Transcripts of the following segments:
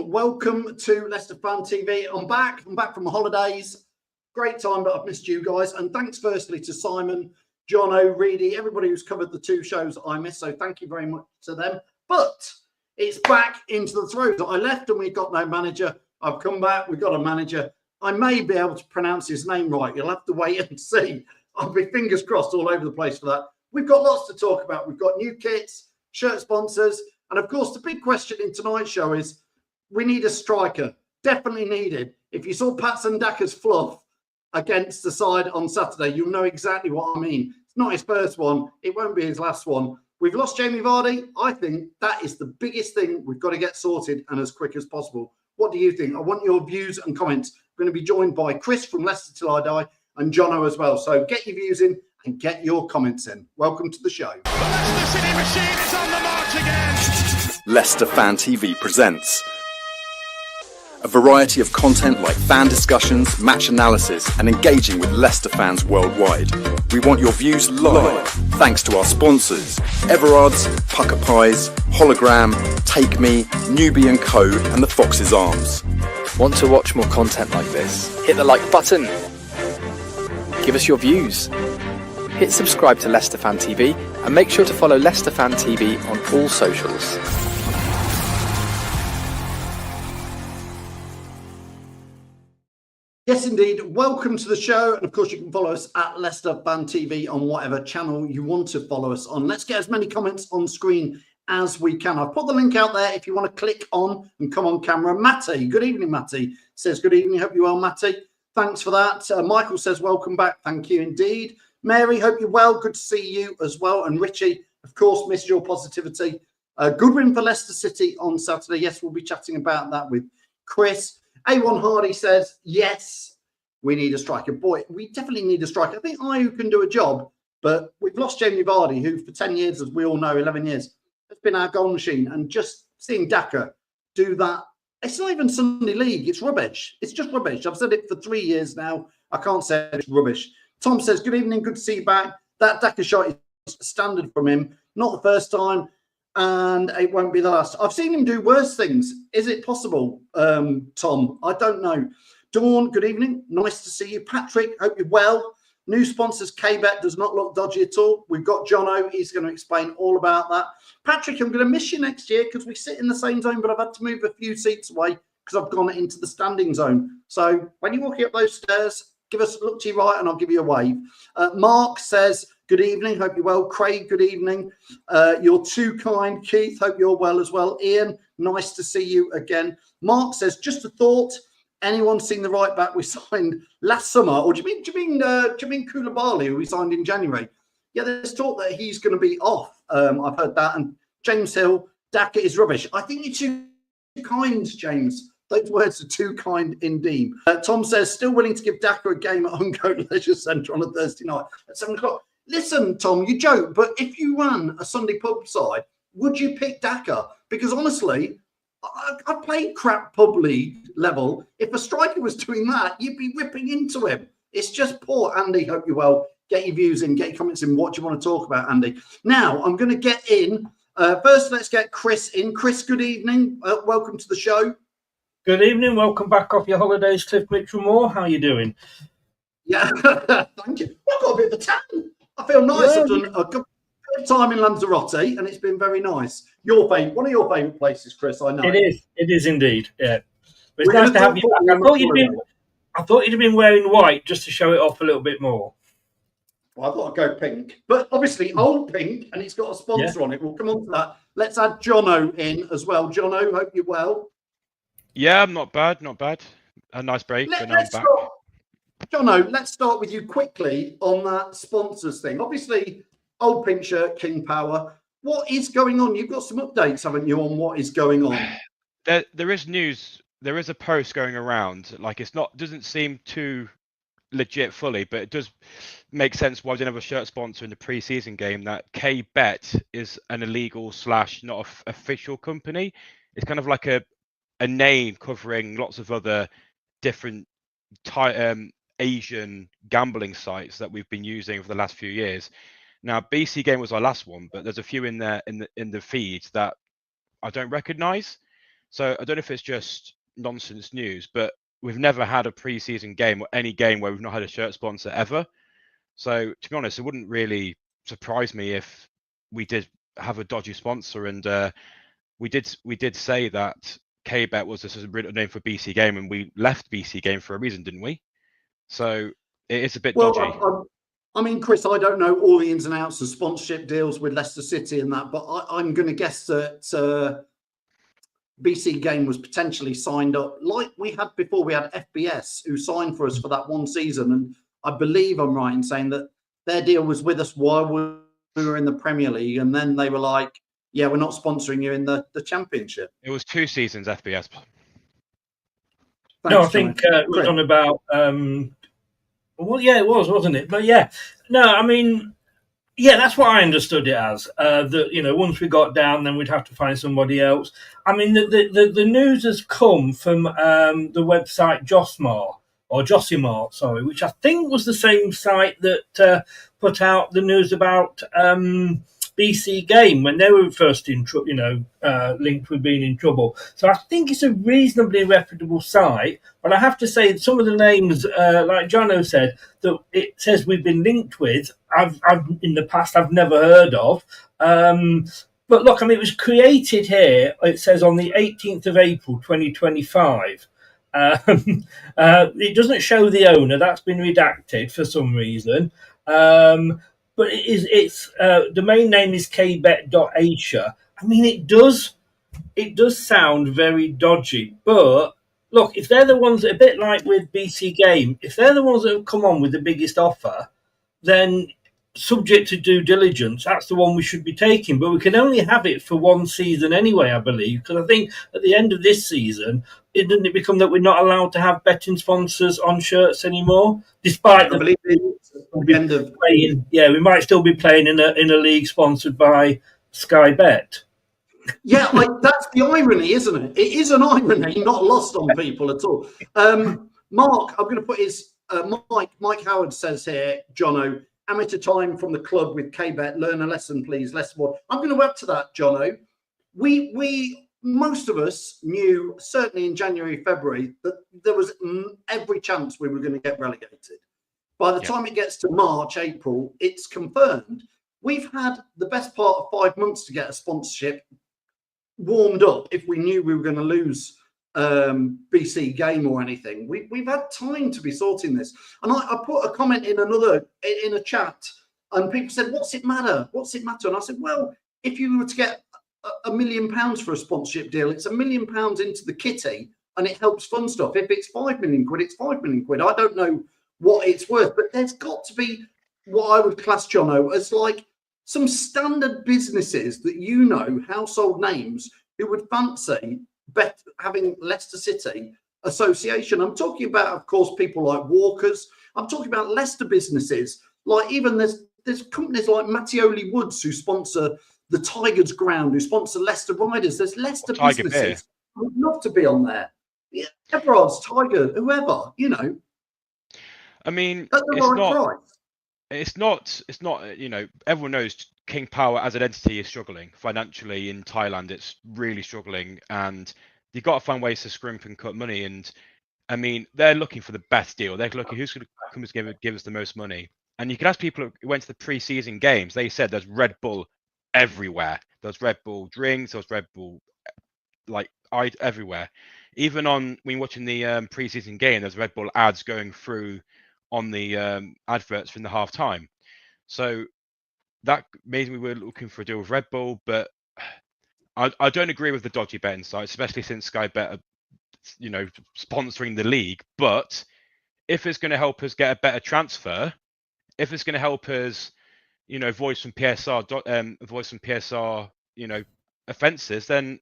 Welcome to Leicester Fan TV. I'm back from holidays. Great time, but I've missed you guys. And thanks firstly to Simon, Jono, Reedy, everybody who's covered the two shows I missed. So thank you very much to them. But it's back into the throes. I left and we got no manager. I've come back. We've got a manager. I may be able to pronounce his name right. You'll have to wait and see. I'll be fingers crossed all over the place for that. We've got lots to talk about. We've got new kits, shirt sponsors. And of course, the big question in tonight's show is, we need a striker, definitely needed. If you saw Patson Daka's fluff against the side on Saturday, you'll know exactly what I mean. It's not his first one. It won't be his last one. We've lost Jamie Vardy. I think that is the biggest thing we've got to get sorted and as quick as possible. What do you think? I want your views and comments. We're going to be joined by Chris from Leicester Till I Die and Jono as well. So get your views in and get your comments in. Welcome to the show. The Leicester City machine is on the march again. Leicester Fan TV presents a variety of content like fan discussions, match analysis, and engaging with Leicester fans worldwide. We want your views live, thanks to our sponsors, Everard's, Pucker Pies, Hologram, Take Me, Newbie & Co, and the Fox's Arms. Want to watch more content like this? Hit the like button. Give us your views. Hit subscribe to Leicester Fan TV, and make sure to follow Leicester Fan TV on all socials. Yes, indeed. Welcome to the show. And of course, you can follow us at Leicester Fan TV on whatever channel you want to follow us on. Let's get as many comments on screen as we can. I've put the link out there if you want to click on and come on camera. Matty, good evening, Matty. Says, good evening. Hope you're well, Matty. Thanks for that. Michael says, welcome back. Thank you indeed. Mary, hope you're well. Good to see you as well. And Richie, of course, missed your positivity. Good win for Leicester City on Saturday. Yes, we'll be chatting about that with Chris. A1 Hardy says, yes, we need a striker. Boy, we definitely need a striker. I think Ayew can do a job, but we've lost Jamie Vardy, who for 10 years, as we all know, 11 years, has been our goal machine. And just seeing Daka do that, it's not even Sunday League. It's rubbish. It's just rubbish. I've said it for 3 years now. I can't say it's rubbish. Tom says, good evening. Good to see you back. That Daka shot is standard from him. Not the first time. And it won't be the last. I've seen him do worse things. Is it possible, Tom? I don't know. Dawn, good evening. Nice to see you. Patrick, hope you're well. New sponsors, KBet does not look dodgy at all. We've got Jono. He's going to explain all about that. Patrick, I'm going to miss you next year because we sit in the same zone, but I've had to move a few seats away because I've gone into the standing zone. So when you're walking up those stairs, give us a look to your right and I'll give you a wave. Mark says, good evening. Hope you're well. Craig, good evening. You're too kind. Keith, hope you're well as well. Ian, nice to see you again. Mark says, just a thought. Anyone seen the right back we signed last summer? Or do you mean Koulibaly, who we signed in January? Yeah, there's talk that he's going to be off. I've heard that. And James Hill, Daka is rubbish. I think you're too kind, James. Those words are too kind indeed. Tom says, still willing to give Daka a game at Huncote Leisure Centre on a Thursday night at 7 o'clock. Listen, Tom, you joke, but if you ran a Sunday pub side, would you pick Daka? Because honestly, I played crap pub league level. If a striker was doing that, you'd be whipping into him. It's just poor. Andy, hope you're well. Get your views in, get your comments in. What do you want to talk about, Andy? Now, I'm going to get in. First, let's get Chris in. Chris, good evening. Welcome to the show. Good evening. Welcome back off your holidays, Cliff Mitchell-Moore. How are you doing? Yeah, thank you. I've got a bit of a tan. I feel nice. Yeah. I've done a good time in Lanzarote, and it's been very nice. One of your favourite places, Chris. I know it is. It is indeed. Yeah, but it's nice to have you back. I thought you'd been wearing white just to show it off a little bit more. Well, I thought I'd go pink, but obviously old pink, and it's got a sponsor on it. We'll come on to that. Let's add Jono in as well. Jono, hope you're well. Yeah, I'm not bad. Not bad. A nice break, but now I'm back. Jono, let's start with you quickly on that sponsors thing. Obviously, old pink shirt, King Power. What is going on? You've got some updates, haven't you, on what is going on? There is news. There is a post going around. Like, doesn't seem too legit fully, but it does make sense why we didn't have a shirt sponsor in the preseason game. That KBet is an illegal / not official company. It's kind of like a a name covering lots of other different Asian gambling sites that we've been using for the last few years. Now, BC Game was our last one, but there's a few in there in the feeds that I don't recognise. So I don't know if it's just nonsense news, but we've never had a pre-season game or any game where we've not had a shirt sponsor ever. So to be honest, it wouldn't really surprise me if we did have a dodgy sponsor. And we did say that KBet was a name for BC Game, and we left BC Game for a reason, didn't we? So it is a bit dodgy. I mean, Chris, I don't know all the ins and outs of sponsorship deals with Leicester City and that, but I'm going to guess that BC Game was potentially signed up like we had before. We had FBS who signed for us for that one season, and I believe I'm right in saying that their deal was with us while we were in the Premier League, and then they were like, yeah, we're not sponsoring you in the Championship. It was 2 seasons FBS. No, I think it was on about... well, yeah, it was, wasn't it? But yeah, no, I mean, yeah, that's what I understood it as. That, you know, once we got down, then we'd have to find somebody else. I mean, the news has come from the website Josimar, sorry, which I think was the same site that put out the news about BC Game when they were first in trouble, linked with being in trouble. So I think it's a reasonably reputable site. But I have to say, some of the names, like Jono said, that it says we've been linked with, I've in the past I've never heard of. But look, I mean, it was created here. It says on the 18th of April, 2025. It doesn't show the owner. That's been redacted for some reason. But it's domain name is kbet.asia. I mean, it does sound very dodgy. But look, if they're the ones, a bit like with BC Game, if they're the ones that have come on with the biggest offer, then subject to due diligence, that's the one we should be taking. But we can only have it for one season anyway, I believe, because I think at the end of this season, didn't it become that we're not allowed to have betting sponsors on shirts anymore, despite the end of playing? Yeah, we might still be playing in a league sponsored by Sky Bet. Yeah, that's the irony, isn't it? It is an irony, not lost on people at all. Mark, I'm going to put his Mike Howard says here, Jono, amateur time from the club with KBet. Learn a lesson, please. Less more. I'm going to add to that, Jono. We most of us knew, certainly in January, February, that there was every chance we were going to get relegated. By the time it gets to March, April, it's confirmed. We've had the best part of 5 months to get a sponsorship warmed up if we knew we were going to lose BC Game or anything. We've had time to be sorting this. And I put a comment in a chat, and people said, what's it matter? What's it matter? And I said, well, if you were to get £1 million for a sponsorship deal, it's £1 million into the kitty, and it helps fund stuff. If it's 5 million quid, it's 5 million quid. I don't know what it's worth, but there's got to be what I would class, Jono, as like some standard businesses that household names who would fancy having Leicester City association. I'm talking about, of course, people like Walkers. I'm talking about Leicester businesses. Like even there's companies like Mattioli Woods who sponsor the Tigers ground, who sponsor Leicester Riders. There's Leicester businesses. I would love to be on there. Yeah, Everard's, Tiger, whoever, I mean, it's not. Everyone knows King Power as an entity is struggling financially in Thailand. It's really struggling, and you've got to find ways to scrimp and cut money. And I mean, they're looking for the best deal. They're looking who's going to come and give us the most money. And you can ask people who went to the pre-season games. They said there's Red Bull everywhere. There's Red Bull drinks. There's Red Bull everywhere. Even when watching the pre-season game, there's Red Bull ads going through on the adverts from the half time. So that made me we're looking for a deal with Red Bull, but I don't agree with the dodgy betting sites, especially since Sky Bet are, sponsoring the league. But if it's going to help us get a better transfer, if it's going to help us, avoid some PSR, offences, then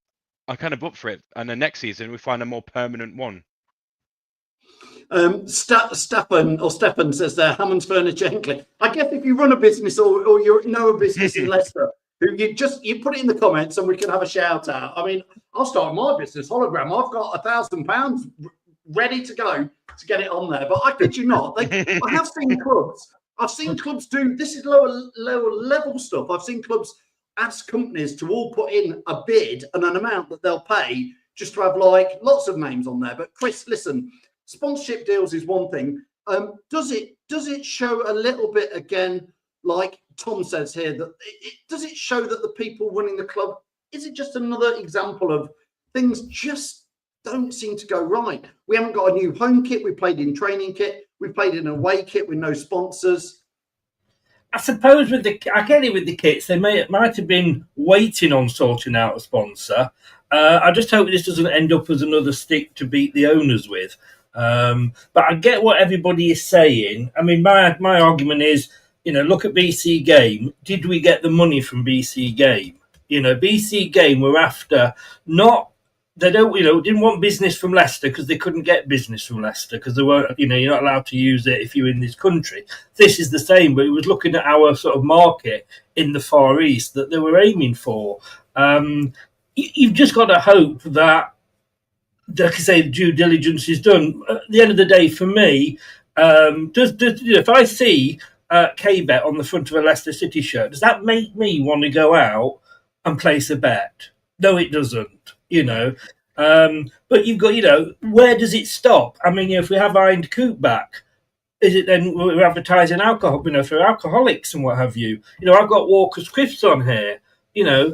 I'm kind of up for it. And then next season we find a more permanent one. Stefan says there, Hammond's Furniture Hinkley. I guess if you run a business or you know a business in Leicester, who you put it in the comments and we can have a shout out. I mean, I'll start my business, Hologram. I've got £1,000 ready to go to get it on there. But I kid you not, I have seen clubs. I've seen clubs do this is lower level stuff. I've seen clubs ask companies to all put in a bid and an amount that they'll pay just to have like lots of names on there. But Chris, listen, sponsorship deals is one thing. Does it show a little bit again, like Tom says here, that does it show that the people running the club, is it just another example of things just don't seem to go right? We haven't got a new home kit. We played in training kit. We played in away kit with no sponsors. I suppose I get it with the kits. They might have been waiting on sorting out a sponsor. I just hope this doesn't end up as another stick to beat the owners with. But I get what everybody is saying. I mean, my argument is, look at BC Game. Did we get the money from BC Game? BC Game were after didn't want business from Leicester because they couldn't get business from Leicester because they weren't, you're not allowed to use it if you're in this country. This is the same, but it was looking at our sort of market in the Far East that they were aiming for. You've just got to hope that, like I say, the due diligence is done. At the end of the day, for me, if I see K-Bet on the front of a Leicester City shirt, does that make me want to go out and place a bet? No, it doesn't. But you've got, where does it stop? I mean, if we have Hind Coop back, is it then we're advertising alcohol, for alcoholics and what have you? I've got Walker's Crisps on here.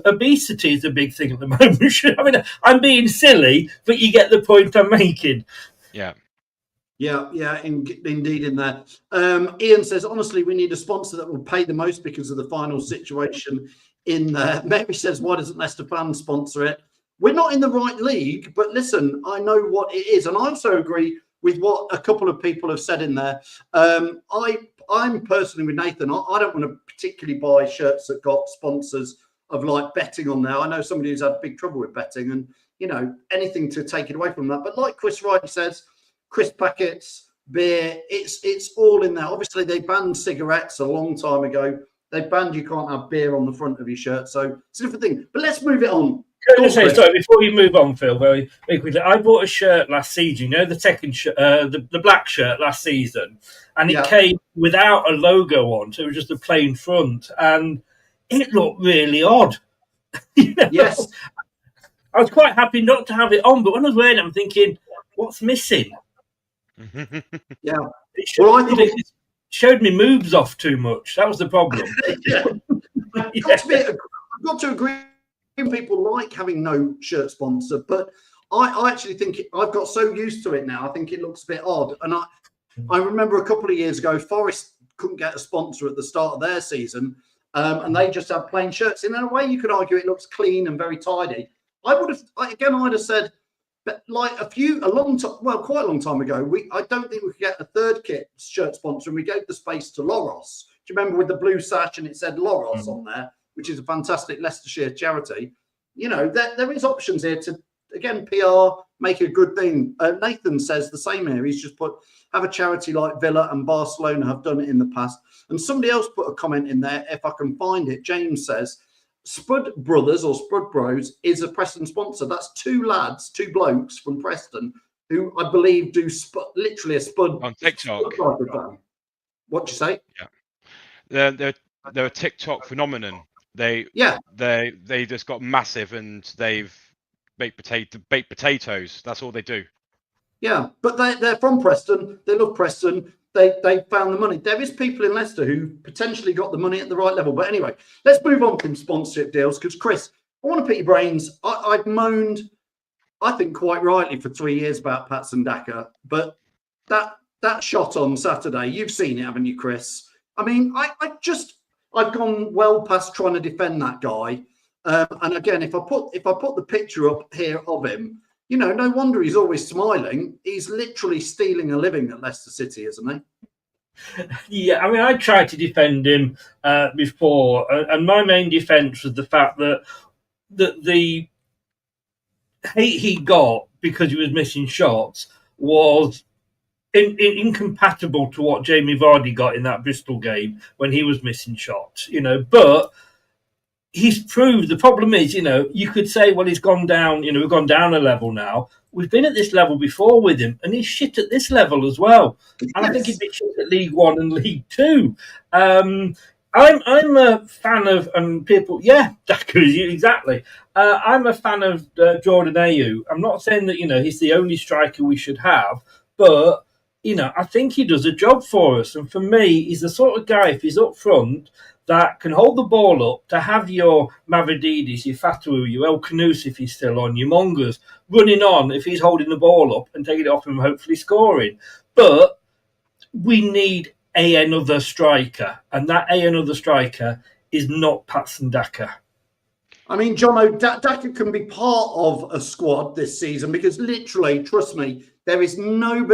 Obesity is a big thing at the moment. I mean, I'm being silly, but you get the point I'm making. Yeah. Yeah, indeed in there. Ian says, honestly, we need a sponsor that will pay the most because of the final situation in there. Mary says, why doesn't Leicester fans sponsor it? We're not in the right league, but listen, I know what it is. And I also agree with what a couple of people have said in there. I'm personally with Nathan. I don't want to particularly buy shirts that got sponsors of like betting on there. I know somebody who's had big trouble with betting and, anything to take it away from that. But like Chris rightly says, crisp packets, beer, it's all in there. Obviously, they banned cigarettes a long time ago. They banned you can't have beer on the front of your shirt. So it's a different thing. But let's move it on. Sorry, before you move on, Phil, very quickly, I bought a shirt last season, the second shirt, the black shirt last season, and it came without a logo on, so it was just a plain front, and it looked really odd. Yes. I was quite happy not to have it on, but when I was wearing it, I'm thinking, what's missing? Yeah. It showed me moves off too much. That was the problem. I've got to agree. People like having no shirt sponsor, but I actually think I've got so used to it now. I think it looks a bit odd. And I remember a couple of years ago, Forest couldn't get a sponsor at the start of their season, and they just have plain shirts. In a way, you could argue it looks clean and very tidy. I'd have said, but like quite a long time ago, I don't think we could get a third kit shirt sponsor, and we gave the space to Loros. Do you remember with the blue sash and it said Loros on there, which is a fantastic Leicestershire charity? There is options here to, again, PR, make a good thing. Nathan says the same here. He's just have a charity like Villa and Barcelona have done it in the past. And somebody else put a comment in there, if I can find it. James says, Spud Brothers or Spud Bros is a Preston sponsor. That's two blokes from Preston who I believe do literally a Spud on TikTok. What'd you say? Yeah, they're a TikTok phenomenon. They just got massive and they've baked potatoes. That's all they do. Yeah, but they're from Preston. They love Preston. They found the money. There is people in Leicester who potentially got the money at the right level. But anyway, let's move on from sponsorship deals because, Chris, I want to pick your brains. I've moaned, I think quite rightly, for 3 years about Patson Daka. But that shot on Saturday, you've seen it, haven't you, Chris? I mean, I've gone well past trying to defend that guy. And again, if I put the picture up here of him, no wonder he's always smiling. He's literally stealing a living at Leicester City, isn't he? Yeah, I mean, I tried to defend him before, and my main defence was the fact that the hate he got because he was missing shots was incompatible to what Jamie Vardy got in that Bristol game when he was missing shots. But he's proved. The problem is, you could say, well, he's gone down. We've gone down a level now. We've been at this level before with him, and he's shit at this level as well. And I think he'd be shit at League One and League Two. I'm a fan of, and people, Daka, exactly. I'm a fan of Jordan Ayew. I'm not saying that, he's the only striker we should have, but, I think he does a job for us. And for me, he's the sort of guy, if he's up front, that can hold the ball up to have your Mavridis, your Fatawu, your El Khanous if he's still on, your Mongers running on if he's holding the ball up and taking it off him, hopefully scoring. But we need another striker, and that another striker is not Patson Daka. I mean, Jono, Daka can be part of a squad this season because literally, trust me, there is no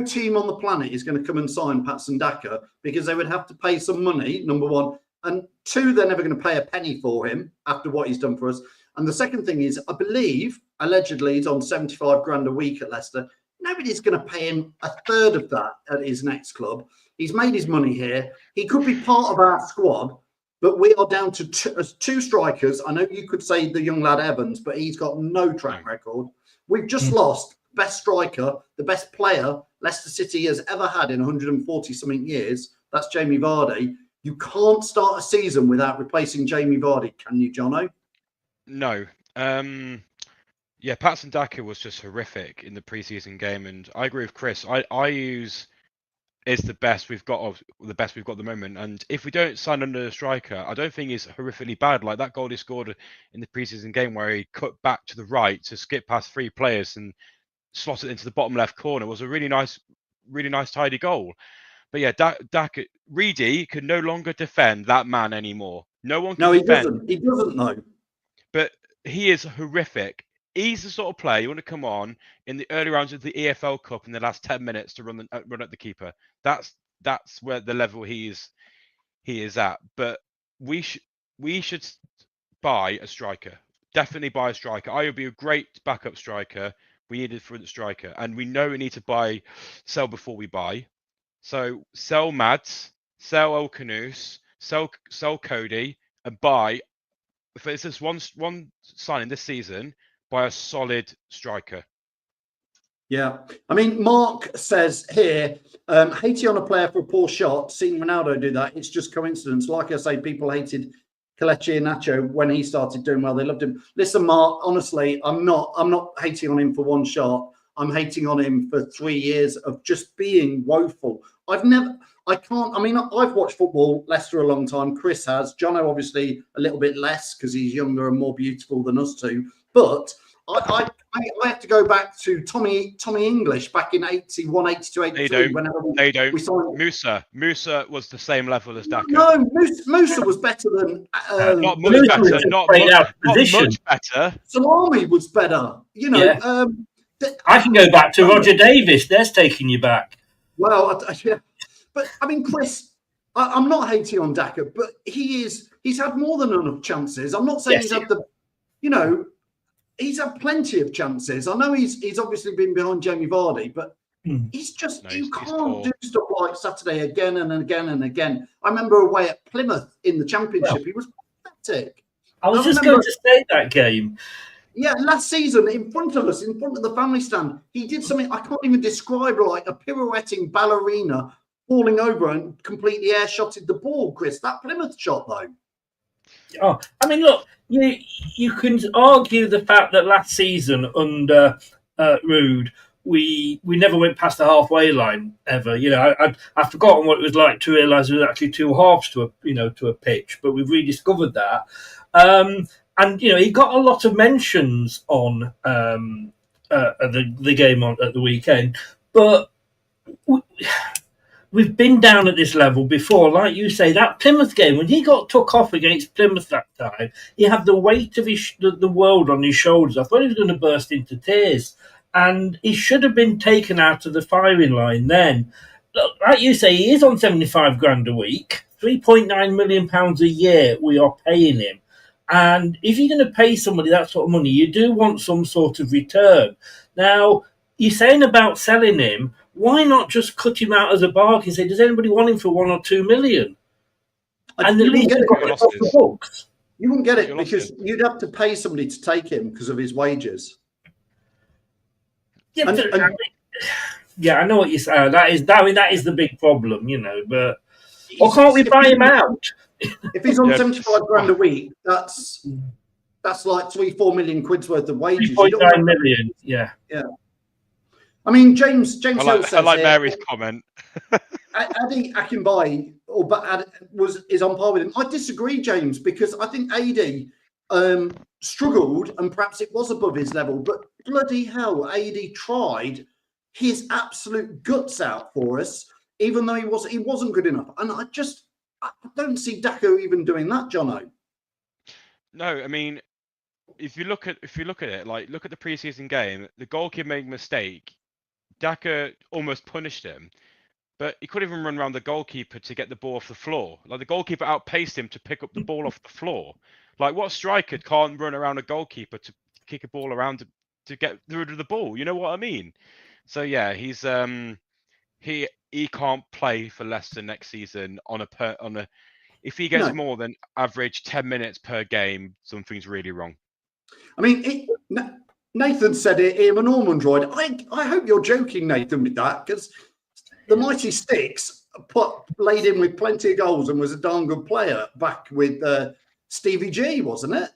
team on the planet is going to come and sign Patson Daka because they would have to pay some money, number one. And two, they're never going to pay a penny for him after what he's done for us. And the second thing is, I believe, allegedly, he's on 75 grand a week at Leicester. Nobody's going to pay him a third of that at his next club. He's made his money here. He could be part of our squad, but we are down to two strikers. I know you could say the young lad Evans, but he's got no track record. We've just lost the best striker, the best player Leicester City has ever had in 140-something years. That's Jamie Vardy. You can't start a season without replacing Jamie Vardy, can you, Jono? No. Patson Daka was just horrific in the preseason game, and I agree with Chris. Ayew is the best we've got at the moment, and if we don't sign under a striker, I don't think he's horrifically bad. Like that goal he scored in the preseason game where he cut back to the right to skip past three players and slot it into the bottom left corner was a really nice tidy goal. But yeah, Daka Reedy can no longer defend that man anymore. No one can defend. He doesn't know. But he is horrific. He's the sort of player you want to come on in the early rounds of the EFL Cup in the last 10 minutes to run at the keeper. That's where the level he is at. But we should buy a striker. Definitely buy a striker. I would be a great backup striker. We need a front striker, and we know we need to sell before we buy. So sell Mads, sell El Khanous, sell Cody, and buy. If it's just one signing this season, buy a solid striker. Yeah. I mean, Mark says here, hating on a player for a poor shot, seeing Ronaldo do that, it's just coincidence. Like I say, people hated Kelechi Iheanacho when he started doing well. They loved him. Listen, Mark, honestly, I'm not hating on him for one shot. I'm hating on him for 3 years of just being woeful. I've watched football, Leicester, a long time. Chris has. Jono, obviously, a little bit less because he's younger and more beautiful than us two. But I have to go back to Tommy English back in 81, 82, 83. They don't. Musa was the same level as Daka. No, Musa was better than... not much better. Not much better. Salami was better. Yeah. I can go back to Roger Davis. There's taking you back. Well, yeah. But, I mean, Chris, I'm not hating on Daka, but he's had more than enough chances. I'm not saying he's had he's had plenty of chances. I know he's obviously been behind Jamie Vardy, but he's just, you can't do stuff like Saturday again and again and again. I remember away at Plymouth in the Championship. He was pathetic. I was just going to say that game. Yeah, last season, in front of us, in front of the family stand, he did something I can't even describe, like a pirouetting ballerina falling over and completely air-shotted the ball, Chris. That Plymouth shot, though. Oh, I mean, look, you can argue the fact that last season under Rude, we never went past the halfway line ever. I've forgotten what it was like to realise there was actually two halves to a pitch, but we've rediscovered that. And he got a lot of mentions on the game at the weekend, but we've been down at this level before. Like you say, that Plymouth game, when he got took off against Plymouth that time, he had the weight of the world on his shoulders. I thought he was going to burst into tears, and he should have been taken out of the firing line then. Look, like you say, he is on 75 grand a week, £3.9 million a year we are paying him. And if you're going to pay somebody that sort of money, you do want some sort of return. Now, you're saying about selling him, why not just cut him out as a bargain and say, does anybody want him for 1 or 2 million? And at least get it off the books. You wouldn't get it You lost because him. you'd have to pay somebody to take him because of his wages. Yeah, And- but, and- I mean, yeah, I know what you're saying. That is the big problem, you know. But or can't we buy him out? If he's on Yeah, 75 grand a week, that's like 3-4 million quid's worth of wages. You don't 3.9 million. Yeah. I mean, James I Hill says like here, Mary's comment. Adi Akinbaye is on par with him. I disagree, James, because I think Adi struggled and perhaps it was above his level, but bloody hell, Adi tried his absolute guts out for us, even though he wasn't good enough. And I don't see Dako even doing that, Jono. No, I mean, if you look at it, like look at the preseason game, the goalkeeper made a mistake. Daka almost punished him, but he couldn't even run around the goalkeeper to get the ball off the floor. Like the goalkeeper outpaced him to pick up the ball off the floor. Like what striker can't run around a goalkeeper to kick a ball around to get rid of the ball? You know what I mean? So yeah, he's he can't play for Leicester next season on a. If he gets more than average 10 minutes per game, something's really wrong. I mean, Nathan said it, Ian Norman droid. I hope you're joking, Nathan, with that, because the Mighty Sticks laid in with plenty of goals and was a darn good player back with Stevie G, wasn't it?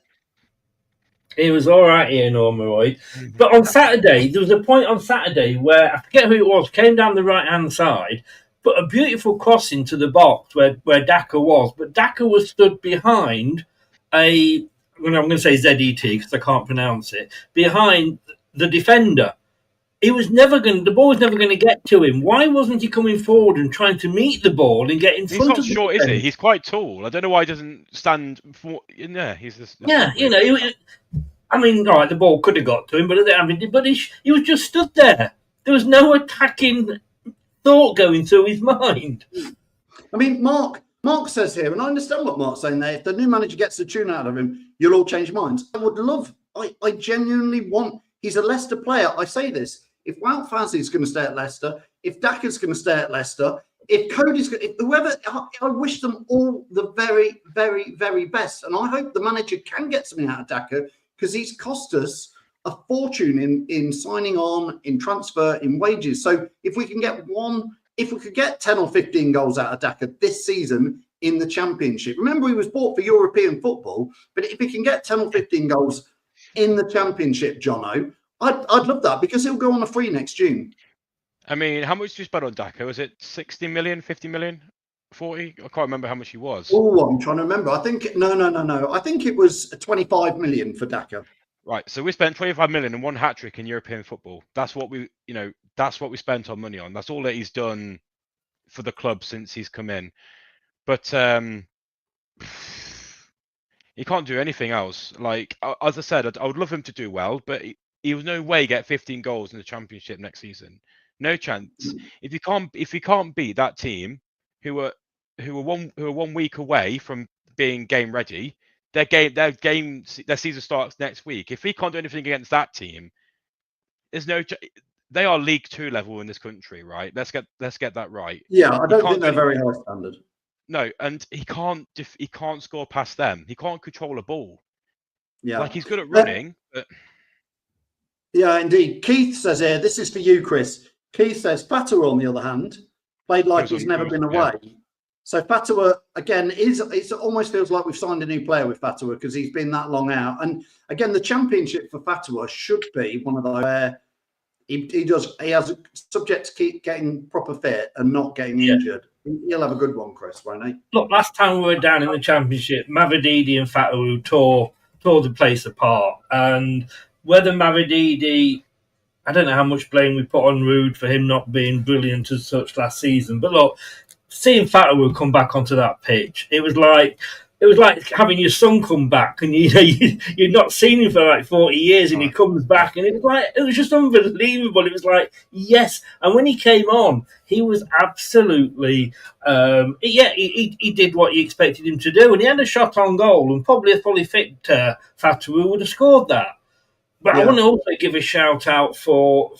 He was all right, Ian Ormeroy. But on Saturday, there was a point on Saturday where, I forget who it was, came down the right-hand side, put a beautiful cross into the box where Daka was. But Daka was stood behind I'm going to say ZET because I can't pronounce it, behind the defender. The ball was never going to get to him. Why wasn't he coming forward and trying to meet the ball and get in front of the He's not short, defender? is he? He's quite tall. I don't know why he doesn't stand for. Yeah, he's just. Yeah, you know, I mean, all right, the ball could have got to him, but he was just stood there. There was no attacking thought going through his mind. I mean, Mark says here, and I understand what Mark's saying there, if the new manager gets the tune out of him, you'll all change minds. I genuinely want, he's a Leicester player. I say this, if Wout Fazi's going to stay at Leicester, if Daka's going to stay at Leicester, if Cody's going to, whoever, I wish them all the very, very, very best. And I hope the manager can get something out of Daka, because he's cost us a fortune in signing on, in transfer, in wages. So if we can get 10 or 15 goals out of Daka this season in the Championship, remember he was bought for European football, but if he can get 10 or 15 goals in the Championship, Jono, I'd love that, because he'll go on a free next June. I mean, how much did you spend on Daka? Was it 60 million, 50 million, 40? I can't remember how much he was. Oh, I'm trying to remember. I think no. I think it was 25 million for Daka. Right, so we spent 25 million and one hat trick in European football. That's what we spent our money on. That's all that he's done for the club since he's come in. But he can't do anything else. Like as I said, I would love him to do well, but he was no way get 15 goals in the Championship next season. No chance. If he can't beat that team, who are 1 week away from being game ready, their season starts next week. If he can't do anything against that team, they are League 2 level in this country, right? Let's get that right. Yeah, I don't think they're very high standard. No, and he can't score past them. He can't control a ball. Yeah, like he's good at running, but yeah, indeed. Keith says here, this is for you, Chris. Keith says Fatawa, on the other hand, played like he's never been away. Yeah. So Fatawa, again, it almost feels like we've signed a new player with Fatawa, because he's been that long out. And again, the Championship for Fatawa should be one of those where he has subject to keep getting proper fit and not getting injured. He'll have a good one, Chris, won't he? Look, last time we were down in the Championship, Mavididi and Fatawa tore the place apart. And whether Mavididi, I don't know how much blame we put on Rude for him not being brilliant as such last season. But look, seeing Fatawa come back onto that pitch, it was like having your son come back, and you'd not seen him for like 40 years, and he comes back, and it was just unbelievable. It was like, yes. And when he came on, he was absolutely he did what you expected him to do, and he had a shot on goal, and probably a fully fit Fatawa would have scored that. But I want to also give a shout out for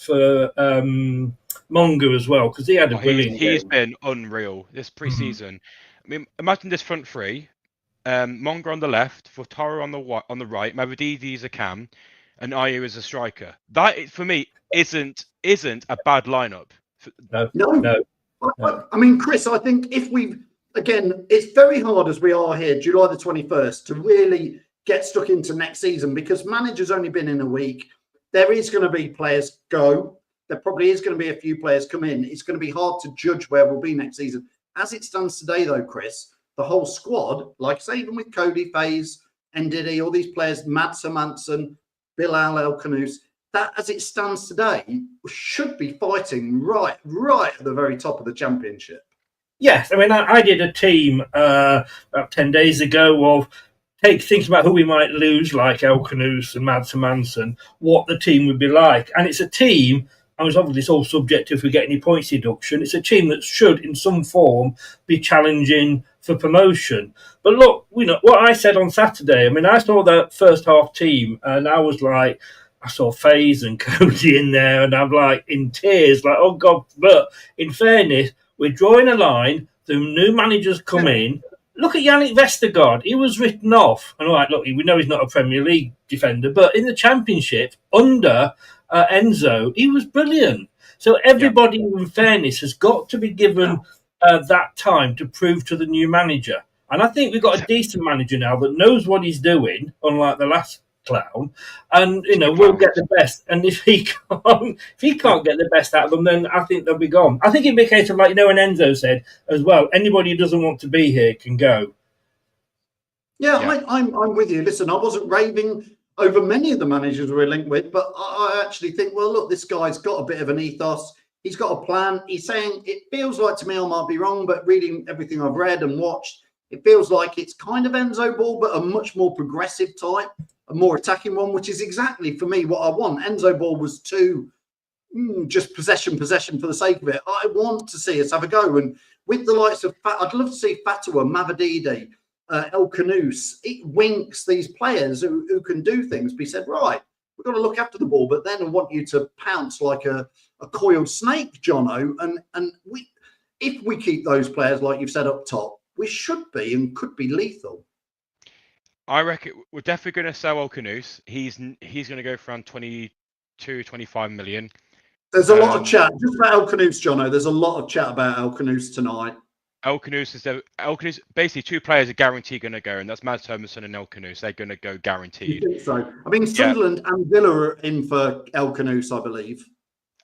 Monga as well, because he had a brilliant game. He's been unreal this preseason. I mean, imagine this front three: Monga on the left, Futaro on the right, Mavadidi is a cam, and Ayew is a striker. That for me isn't a bad lineup. No. I mean, Chris, I think if again, it's very hard as we are here, July the 21st, to really get stuck into next season because manager's only been in a week. There is going to be players go. There probably is going to be a few players come in. It's going to be hard to judge where we'll be next season. As it stands today, though, Chris, the whole squad, like I say, even with Cody, Faze, Ndidi, all these players, Mads Hermansen, Bilal El-Khanous, that as it stands today should be fighting right at the very top of the championship. Yes, I mean, I did a team about 10 days ago of thinking about who we might lose, like El-Khanous and Mads Hermansen, what the team would be like. And it's a team, I was obviously it's all subject if we get any points deduction, it's a team that should, in some form, be challenging for promotion. But look, what I said on Saturday, I mean, I saw the first half team and I was like, I saw Faze and Cody in there and I'm like in tears, like, oh God. But in fairness, we're drawing a line, the new managers come in. Look at Yannick Vestergaard. He was written off. And look, we know he's not a Premier League defender, but in the Championship, under Enzo, he was brilliant. So everybody, in fairness, has got to be given that time to prove to the new manager. And I think we've got a decent manager now that knows what he's doing, unlike the last clown, and we'll get the best. And if he can't get the best out of them, then I think they'll be gone. I think it'd be a case of when Enzo said as well, anybody who doesn't want to be here can go. Yeah. I'm with you. Listen, I wasn't raving over many of the managers we're linked with, but I actually think, well, look, this guy's got a bit of an ethos. He's got a plan. He's saying, it feels like to me, I might be wrong, but reading everything I've read and watched, it feels like it's kind of Enzo ball, but a much more progressive type, a more attacking one, which is exactly for me what I want. Enzo ball was too just possession for the sake of it. I want to see us have a go. And with the likes of, I'd love to see Fatawa, Mavadidi, El-Khanous, it winks these players who can do things. Be said, right, we've got to look after the ball, but then I want you to pounce like a coiled snake, Jono. And if we keep those players, like you've said up top, we should be and could be lethal. I reckon we're definitely going to sell El-Khanous. He's going to go for around 22, 25 million. There's a lot of chat just about El-Khanous, Jono. There's a lot of chat about El-Khanous tonight. El-Khanous, basically two players are guaranteed going to go, and that's Mads Hermansen and El-Khanous. They're going to go guaranteed. You think so? I mean, Sunderland and Villa are in for El-Khanous, I believe.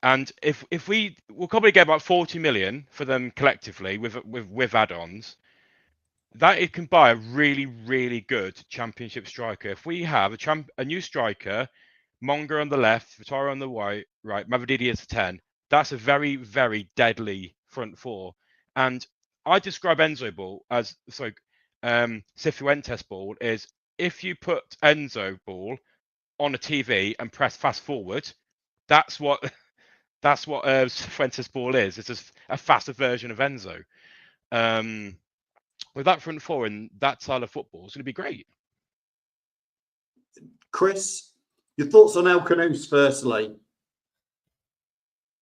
And if we'll probably get about 40 million for them collectively with add-ons. That it can buy a really, really good championship striker. If we have a new striker, Monga on the left, Vitara on the right, Mavadidi is 10. That's a very, very deadly front four. And I describe Enzo ball as Cifuentes ball is if you put Enzo ball on a TV and press fast forward, that's what Cifuentes ball is. It's just a faster version of Enzo. With that front four and that style of football, it's going to be great. Chris, your thoughts on El-Khanous firstly?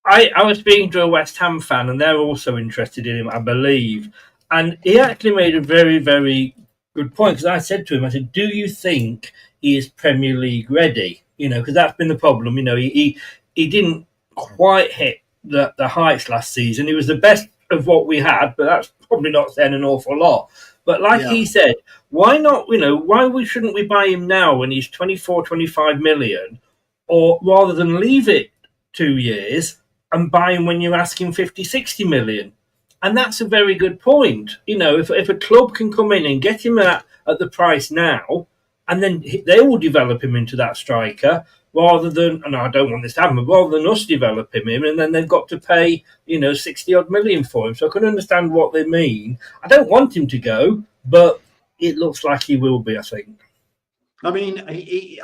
I was speaking to a West Ham fan and they're also interested in him, I believe. And he actually made a very, very good point because I said to him, I said, do you think he is Premier League ready? Because that's been the problem. He didn't quite hit the heights last season. He was the best of what we had, but that's probably not saying an awful lot. But he said, why not, why shouldn't we buy him now when he's 24, 25 million, or rather than leave it 2 years and buy him when you're asking 50, 60 million? And that's a very good point. If a club can come in and get him at the price now, and then they will develop him into that striker, rather than, and I don't want this to happen, but rather than us developing him, and then they've got to pay, 60 odd million for him. So I can understand what they mean. I don't want him to go, but it looks like he will be, I think. I mean,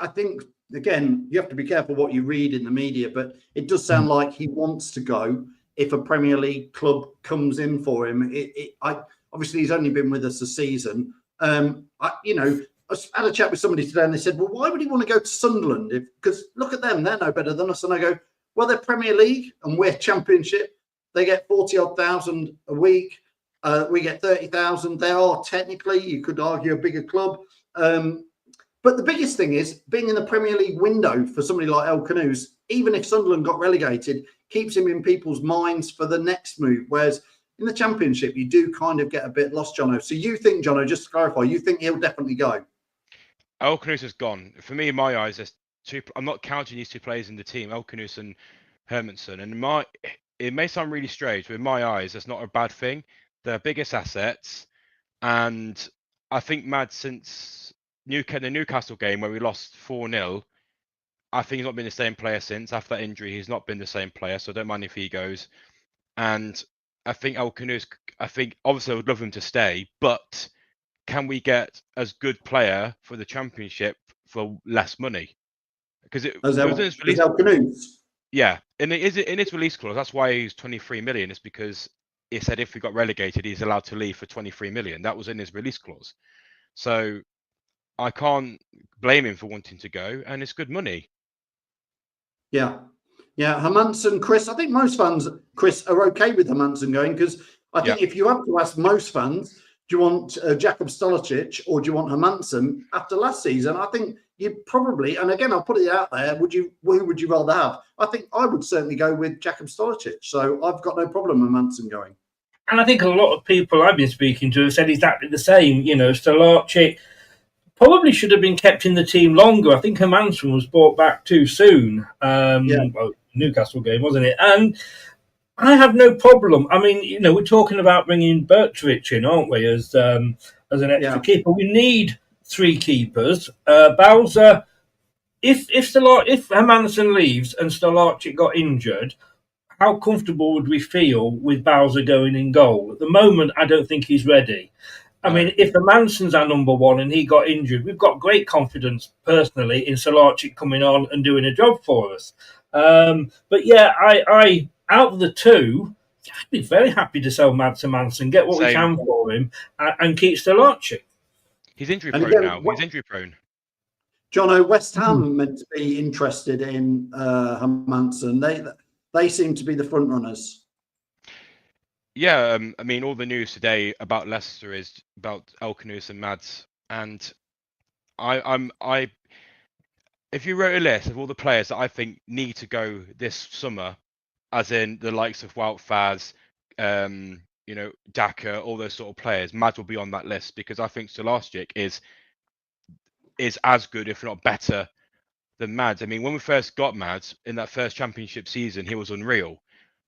I think, again, you have to be careful what you read in the media, but it does sound like he wants to go if a Premier League club comes in for him. Obviously, he's only been with us a season. I had a chat with somebody today and they said, well, why would he want to go to Sunderland? Because look at them, they're no better than us. And I go, well, they're Premier League and we're Championship. They get 40-odd thousand a week. We get 30,000. They are technically, you could argue, a bigger club. But the biggest thing is being in the Premier League window for somebody like El Canoes, even if Sunderland got relegated, keeps him in people's minds for the next move. Whereas in the Championship, you do kind of get a bit lost, Jono. So you think, Jono, just to clarify, you think he'll definitely go? El Canoes has gone. For me, in my eyes, there's two. I'm not counting these two players in the team, El Canoes and Hermanson. And it may sound really strange, but in my eyes, that's not a bad thing. They're biggest assets, and I think Mad since the Newcastle game where we lost 4-0, I think he's not been the same player since. After that injury, he's not been the same player, so I don't mind if he goes. And I think El Canoes, obviously I would love him to stay, but can we get as good player for the Championship for less money? Because it was in his release. El Canoes. Yeah, and it is in his release clause. That's why he's 23 million. It's because it said if we got relegated, he's allowed to leave for 23 million. That was in his release clause. So I can't blame him for wanting to go, and it's good money. Yeah. Hermanson, Chris, I think most fans, Chris, are okay with Hermanson going, because I think if you have to ask most fans, do you want Jakub Stolicic or do you want Hermanson after last season? I think you'd probably, and again, I'll put it out there, who would you rather have? I think I would certainly go with Jakub Stolicic. So I've got no problem with Hermanson going. And I think a lot of people I've been speaking to have said exactly the same. Stolicic probably should have been kept in the team longer. I think Hermanson was brought back too soon. Well, Newcastle game, wasn't it? And I have no problem. I mean, we're talking about bringing Bertrich in, aren't we, as an extra keeper? We need 3 keepers. Bowser, if Hermanson leaves and Stolicic got injured, how comfortable would we feel with Bowser going in goal? At the moment, I don't think he's ready. I mean, if Hermanson's our number one and he got injured, we've got great confidence personally in Stolicic coming on and doing a job for us. But yeah, I out of the two, I'd be very happy to sell Mads Hermanson, get what we can for him, and keep Stolicic. He's injury prone now. He's injury prone. Jono, West Ham meant to be interested in Hermanson. They seem to be the front runners. Yeah, I mean, all the news today about Leicester is about El Canoes and Mads, and if you wrote a list of all the players that I think need to go this summer, as in the likes of Wout Faz, Daka, all those sort of players, Mads will be on that list, because I think Stolicic is as good, if not better, than Mads. I mean, when we first got Mads in that first Championship season, he was unreal,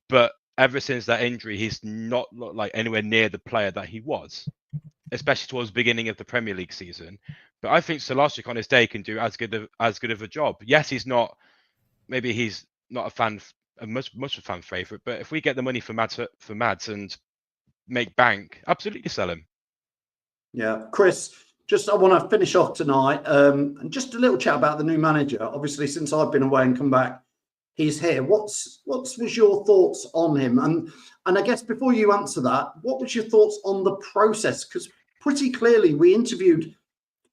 but ever since that injury, he's not looked like anywhere near the player that he was, especially towards the beginning of the Premier League season. But I think Stolicic on his day can do as good of a job. Yes, he's not a much a fan favourite, but if we get the money for Mads and make bank, absolutely sell him. Yeah, Chris, I want to finish off tonight, and just a little chat about the new manager. Obviously, since I've been away and come back, he's here. What was your thoughts on him? And I guess before you answer that, what was your thoughts on the process? Because pretty clearly we interviewed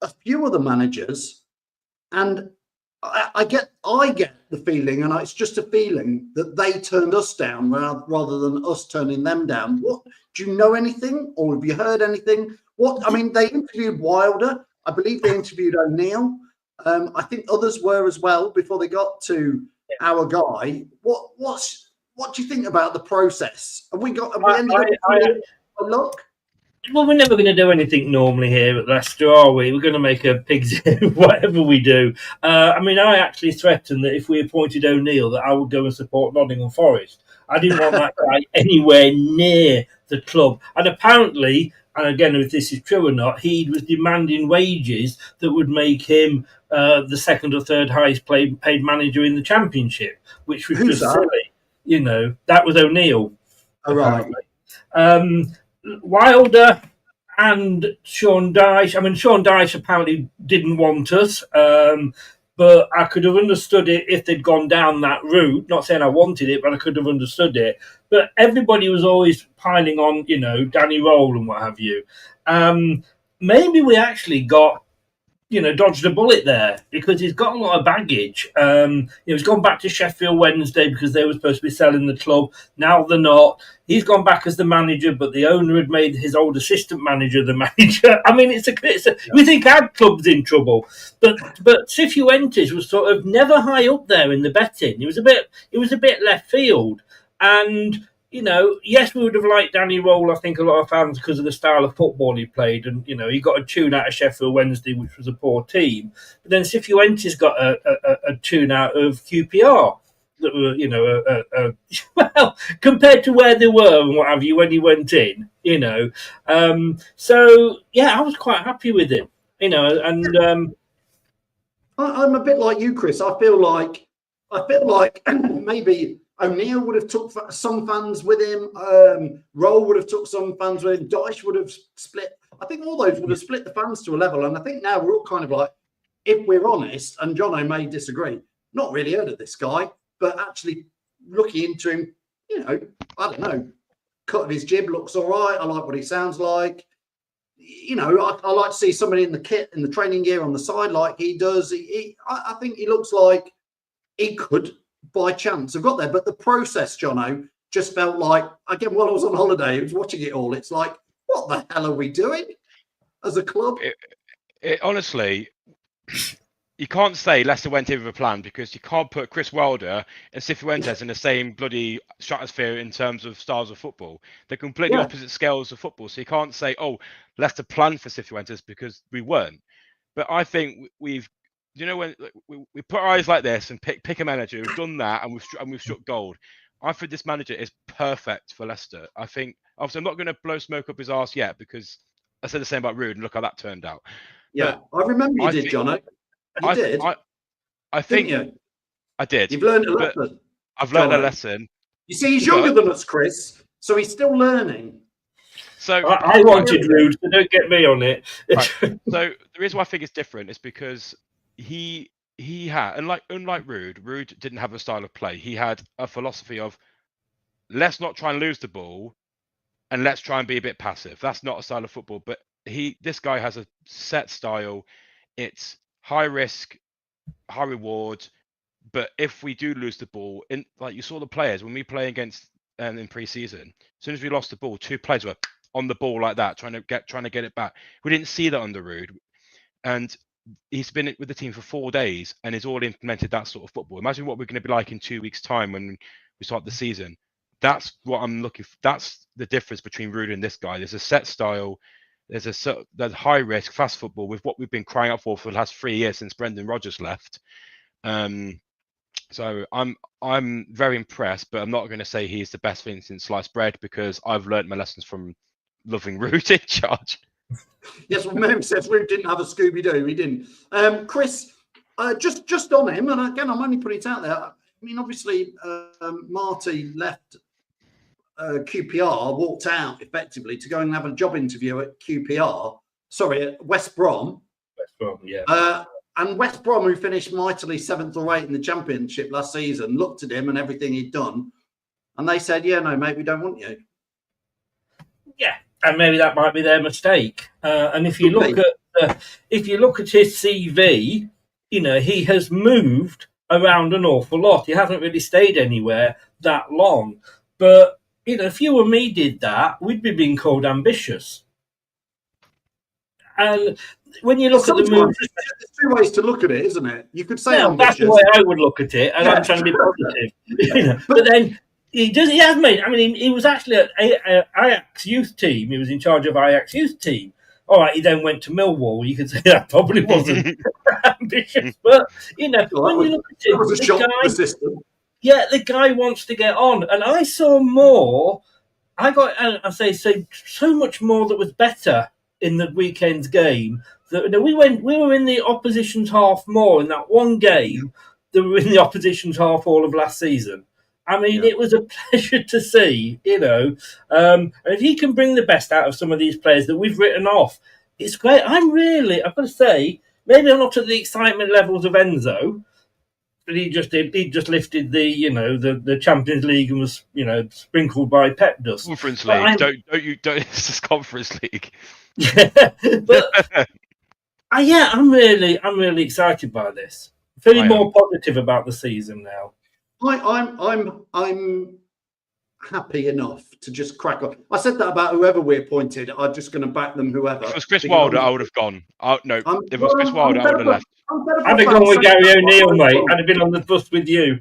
a few of the managers, and I get the feeling, and it's just a feeling, that they turned us down rather than us turning them down. What, do you know anything, or have you heard anything? They interviewed Wilder. I believe they interviewed O'Neill. I think others were as well before they got to our guy. What do you think about the process? Have we ended up with a look? Well, we're never going to do anything normally here at Leicester, are we? We're going to make a pig's ear, whatever we do. I actually threatened that if we appointed O'Neill, that I would go and support Nottingham Forest. I didn't want that guy anywhere near the club. And apparently, and again, if this is true or not, he was demanding wages that would make him the second or third highest paid manager in the Championship, which was just silly. That was O'Neill. Oh, right. Wilder and Sean Dyche. Sean Dyche apparently didn't want us, but I could have understood it if they'd gone down that route. Not saying I wanted it, but I could have understood it. But everybody was always piling on, Danny Roll and what have you. Maybe we actually got dodged a bullet there because he's got a lot of baggage. He's gone back to Sheffield Wednesday because they were supposed to be selling the club. Now they're not. He's gone back as the manager, but the owner had made his old assistant manager the manager. I mean, we think our club's in trouble, but Cifuentes was sort of never high up there in the betting. It was a bit left field, and yes, we would have liked Danny Roll, I think, a lot of fans because of the style of football he played. And, he got a tune out of Sheffield Wednesday, which was a poor team. But then Cifuentes got a tune out of QPR that were, well, compared to where they were and what have you when he went in, So, yeah, I was quite happy with him, and... I'm a bit like you, Chris. I feel like maybe O'Neill would have took some fans with him. Roll would have took some fans with him. Dyche would have split. I think all those would have split the fans to a level. And I think now we're all kind of like, if we're honest, and Jono may disagree, not really heard of this guy, but actually looking into him, I don't know, cut of his jib looks all right. I like what he sounds like. I like to see somebody in the kit, in the training gear on the side like he does. I think he looks like he could, by chance, have got there. But the process, Jono, just felt like, again, while I was on holiday, I was watching it all. It's like, what the hell are we doing as a club? Honestly, you can't say Leicester went in with a plan because you can't put Chris Wilder and Cifuentes in the same bloody stratosphere in terms of styles of football. They're completely opposite scales of football. So you can't say, oh, Leicester planned for Cifuentes because we weren't. But I think we've, when we put our eyes like this and pick a manager who's done that and we've struck gold. I think this manager is perfect for Leicester. I think, obviously, I'm not going to blow smoke up his arse yet because I said the same about Rude and look how that turned out. Yeah, but I remember you did, Jono. I did. I think I did. You've learned a lesson. I've learned a lesson. You see, he's younger than us, Chris, so he's still learning. So I wanted Rude, so don't get me on it. Right. So the reason why I think it's different is because he had, unlike Rude didn't have a style of play. He had a philosophy of let's not try and lose the ball, and let's try and be a bit passive. That's not a style of football, but this guy has a set style. It's high risk, high reward. But if we do lose the ball, like you saw the players when we play against in pre-season, as soon as we lost the ball, two players were on the ball like that, trying to get it back. We didn't see that under Rude, and he's been with the team for 4 days and he's all implemented that sort of football. Imagine what we're going to be like in 2 weeks' time when we start the season. That's what I'm looking for. That's the difference between Rude and this guy. There's a set style. There's high risk, fast football with what we've been crying out for the last 3 years since Brendan Rodgers left. So I'm very impressed, but I'm not going to say he's the best thing since sliced bread because I've learned my lessons from loving Rude in charge. Yes, well, Mem says Rude didn't have a Scooby-Doo. He didn't. Chris, just on him, and again, I'm only putting it out there. I mean, obviously, Marty left QPR, walked out effectively to go and have a job interview at QPR. Sorry, at West Brom. West Brom, yeah. And West Brom, who finished mightily 7th or 8th in the Championship last season, looked at him and everything he'd done, and they said, "Yeah, no, mate, we don't want you." Yeah, and maybe that might be their mistake. And if you look at his CV, he has moved around an awful lot. He hasn't really stayed anywhere that long. But if you or me did that, we'd be being called ambitious. And when you look at the move, there's two ways to look at it, isn't it? You could say ambitious. That's the way I would look at it, and I'm trying to be positive. But then he has made. I mean, he was actually at Ajax youth team. He was in charge of Ajax youth team. All right, he then went to Millwall. You could say that probably wasn't ambitious, but when you look at it, that was a shock to the system. Yeah, the guy wants to get on, and I saw more. I say so much more that was better in the weekend's game. That we were in the opposition's half more in that one game than we were in the opposition's half all of last season. I mean, It was a pleasure to see, and if he can bring the best out of some of these players that we've written off, it's great. I've got to say, maybe I'm not at the excitement levels of Enzo, but he just lifted the Champions League and was sprinkled by Pep dust. Conference League, don't it's just Conference League. Yeah, but Yeah, I'm really excited by this. Feeling more positive about the season now. I'm happy enough to just crack on. I said that about whoever we appointed. I'm just going to back them, whoever. If it was Chris Wilder, I would have gone. No, if it was Chris Wilder, I would have left. I'd have gone with Gary O'Neill, mate. I'd have been on the bus with you.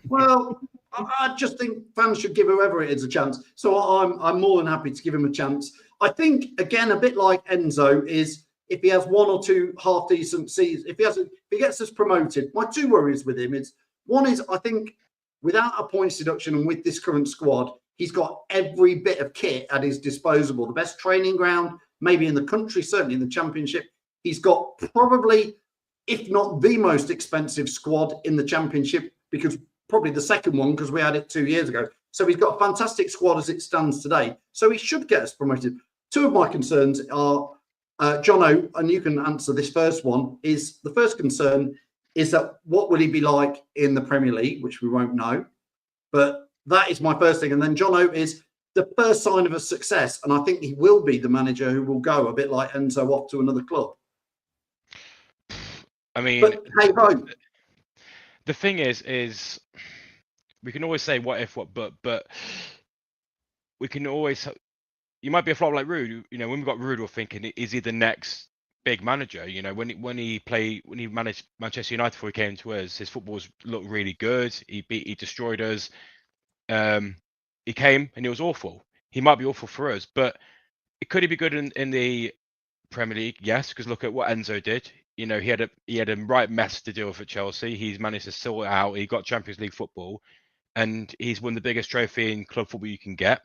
Well, I just think fans should give whoever it is a chance. So I'm more than happy to give him a chance. I think, again, a bit like Enzo, is if he has one or two half decent seasons, if he gets us promoted, my two worries with him is, one is, I think without a points deduction and with this current squad, he's got every bit of kit at his disposal. The best training ground, maybe in the country, certainly in the Championship. He's got probably, if not the most expensive squad in the Championship, because probably the second one, because we had it 2 years ago. So he's got a fantastic squad as it stands today. So he should get us promoted. Two of my concerns are, Jono, and you can answer this first one, is the first concern is that what will he be like in the Premier League, which we won't know. But that is my first thing. And then Jono is the first sign of a success. And I think he will be the manager who will go, a bit like Enzo, off to another club. I mean, but hey ho. The thing is we can always say what if, what but we can always. You might be a flop like Ruud. You know, when we got Ruud, we're thinking, is he the next big manager? You know, when he managed Manchester United before he came to us, his footballs looked really good. He destroyed us. He came and he was awful. He might be awful for us, but could he be good in the Premier League? Yes, because look at what Enzo did. You know, he had a right mess to deal with at Chelsea. He's managed to sort it out. He got Champions League football, and he's won the biggest trophy in club football you can get.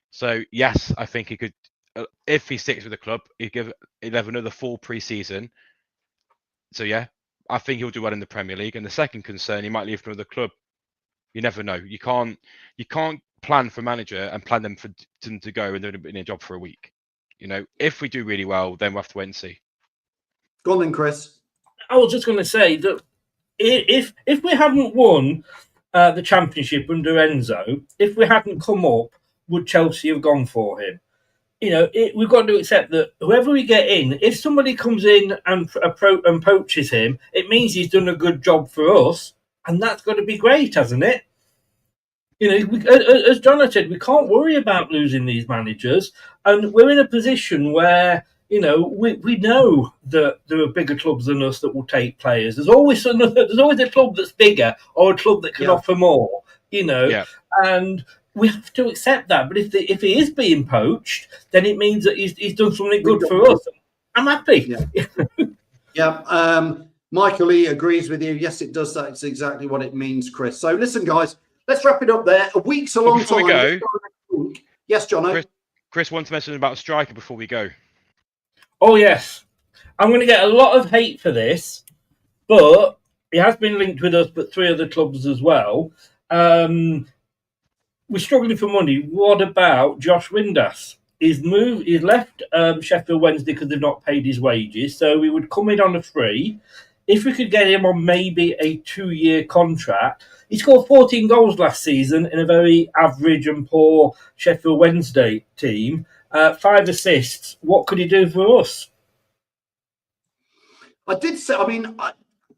So yes, I think he could, if he sticks with the club, he'll have another full pre-season. So yeah, I think he'll do well in the Premier League. And the second concern, he might leave for another club. You never know. You can't plan for manager and plan them to go and they're in a job for a week. You know, if we do really well, then we'll have to wait and see. Go on then, Chris. I was just going to say that if we hadn't won the Championship under Enzo, if we hadn't come up, would Chelsea have gone for him? You know, we've got to accept that whoever we get in, if somebody comes in and poaches him, it means he's done a good job for us, and that's got to be great, hasn't it? You know, as John said, we can't worry about losing these managers, and we're in a position where, you know, we know that there are bigger clubs than us that will take players. There's always a club that's bigger or a club that can offer more, you know, and we have to accept that. But if he is being poached, then it means that he's done something good for us. I'm happy. Michael E agrees with you. Yes, it does. That's exactly what it means, Chris. So listen, guys, let's wrap it up there. A week's a long time. Go. Yes, John. Chris wants to mention about a striker before we go. Oh, yes. I'm going to get a lot of hate for this, but he has been linked with us, but 3 other clubs as well. We're struggling for money. What about Josh Windass? He's left Sheffield Wednesday because they've not paid his wages, so we would come in on a free. If we could get him on maybe a 2-year contract, he scored 14 goals last season in a very average and poor Sheffield Wednesday team. 5 assists. What could he do for us? I did say,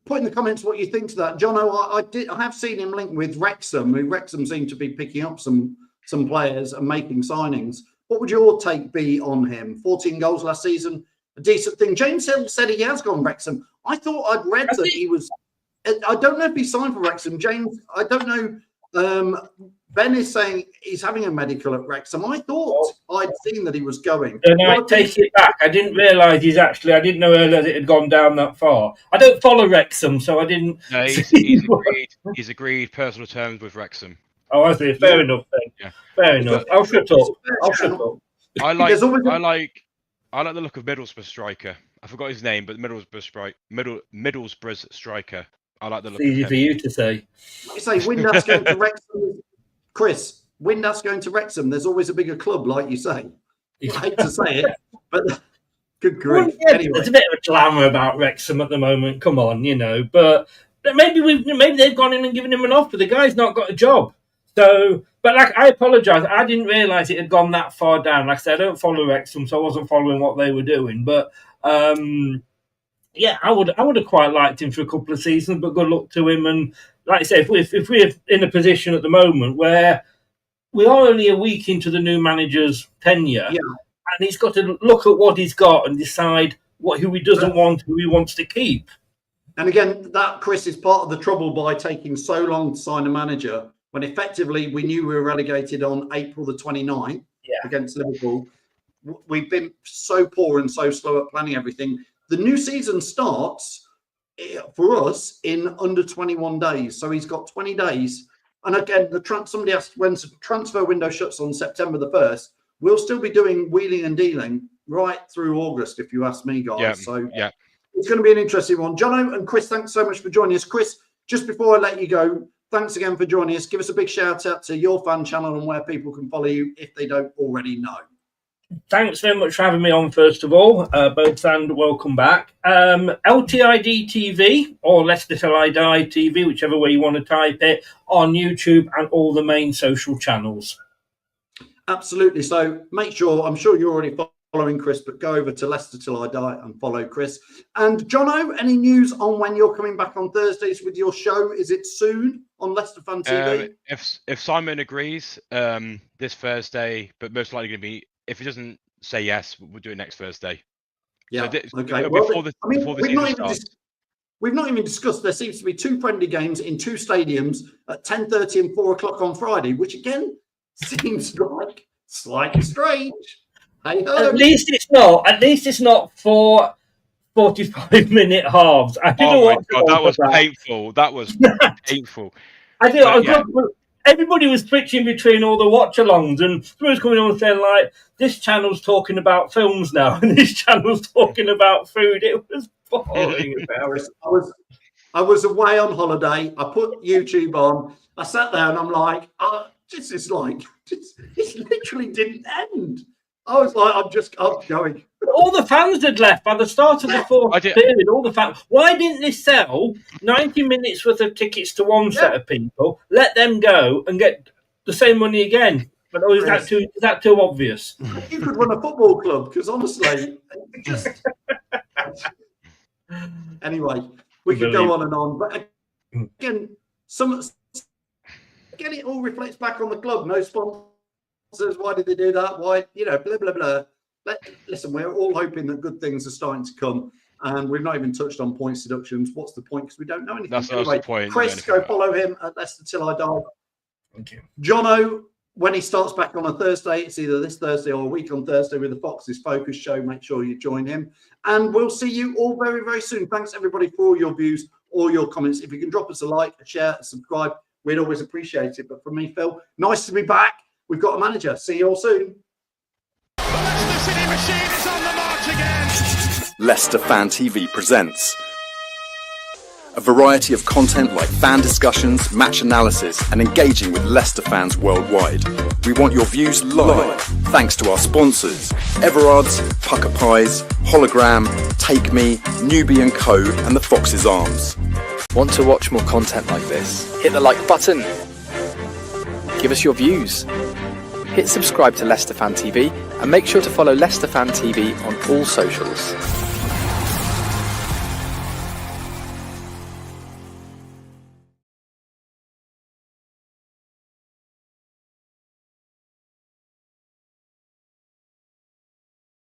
put in the comments what you think to that. Jono, I have seen him linked with Wrexham. Wrexham seem to be picking up some players and making signings. What would your take be on him? 14 goals last season, a decent thing. James Hill said he has gone Wrexham. I thought I'd read that he was. I don't know if he signed for Wrexham. James, I don't know. Ben is saying he's having a medical at Wrexham. I thought I'd seen that he was going. And I take it back. I didn't realise I didn't know that it had gone down that far. I don't follow Wrexham, so I didn't. No, he's agreed personal terms with Wrexham. Oh, I see. Fair enough then. Yeah. Fair enough. I'll shut up. I like the look of Middlesbrough striker. I forgot his name, but Middlesbrough's striker. I like the look. It's easy for you to say. You say Windass going to Wrexham, Chris. Windass going to Wrexham. There's always a bigger club, like you say. I hate to say it, but good grief. Well, yeah, anyway. There's a bit of a glamour about Wrexham at the moment. Come on, you know. But maybe they've gone in and given him an offer. The guy's not got a job. So, but I apologise. I didn't realise it had gone that far down. Like I said, I don't follow Wrexham, so I wasn't following what they were doing. But yeah, I would have quite liked him for a couple of seasons, but good luck to him. And like I say, if we're in a position at the moment where we are only a week into the new manager's tenure, and he's got to look at what he's got and decide who he doesn't want, who he wants to keep. And again, that, Chris, is part of the trouble by taking so long to sign a manager when effectively we knew we were relegated on April the 29th against Liverpool. We've been so poor and so slow at planning everything. The new season starts for us in under 21 days. So he's got 20 days. And again, somebody asked when the transfer window shuts on September the 1st, we'll still be doing wheeling and dealing right through August, if you ask me, guys. It's going to be an interesting one. Jono and Chris, thanks so much for joining us. Chris, just before I let you go, thanks again for joining us. Give us a big shout out to your fan channel and where people can follow you if they don't already know. Thanks very much for having me on, first of all, both, and welcome back. LTID TV, or Leicester Till I Die TV, whichever way you want to type it, on YouTube and all the main social channels. Absolutely. So make sure, I'm sure you're already following Chris, but go over to Leicester Till I Die and follow Chris. And Jono, any news on when you're coming back on Thursdays with your show? Is it soon on Leicester Fan TV? If Simon agrees, this Thursday, but most likely going to be, if he doesn't say yes, we'll do it next Thursday. Yeah. So okay. Before the season starts. We've not even discussed. There seems to be 2 friendly games in 2 stadiums at 10:30 and 4 o'clock on Friday, which again seems like slightly strange. Hey, at least it's not for 45-minute halves. I don't know what. God, that was painful. That was painful. I do. Everybody was switching between all the watch-alongs, and somebody was coming on saying, like, this channel's talking about films now, and this channel's talking about food. It was boring. I was away on holiday. I put YouTube on. I sat there, and I'm like, it literally didn't end. I was like, I'm going. All the fans had left by the start of the fourth period. All the fans. Why didn't they sell 90 minutes worth of tickets to one set of people, let them go and get the same money again? But is that too obvious? You could run a football club, because honestly, anyway, we could go on and on. But again, it all reflects back on the club. No sponsors. Why did they do that? Why, blah, blah, blah. Listen, we're all hoping that good things are starting to come, and we've not even touched on points deductions. What's the point? Because we don't know anything. That's the point. Chris, go follow him at Leicester Till I Die. Thank you. Jono, when he starts back on a Thursday, it's either this Thursday or a week on Thursday with the Fox's Focus show. Make sure you join him. And we'll see you all very, very soon. Thanks, everybody, for all your views, all your comments. If you can drop us a like, a share, a subscribe, we'd always appreciate it. But from me, Phil, nice to be back. We've got a manager. See you all soon. The Leicester City machine is on the march again. Leicester Fan TV presents a variety of content like fan discussions, match analysis, and engaging with Leicester fans worldwide. We want your views live, thanks to our sponsors: Everard's, Pucker Pies, Hologram, Take Me, Newbie & Co, and the Fox's Arms. Want to watch more content like this? Hit the like button. Give us your views. Hit subscribe to Leicester Fan TV and make sure to follow Leicester Fan TV on all socials.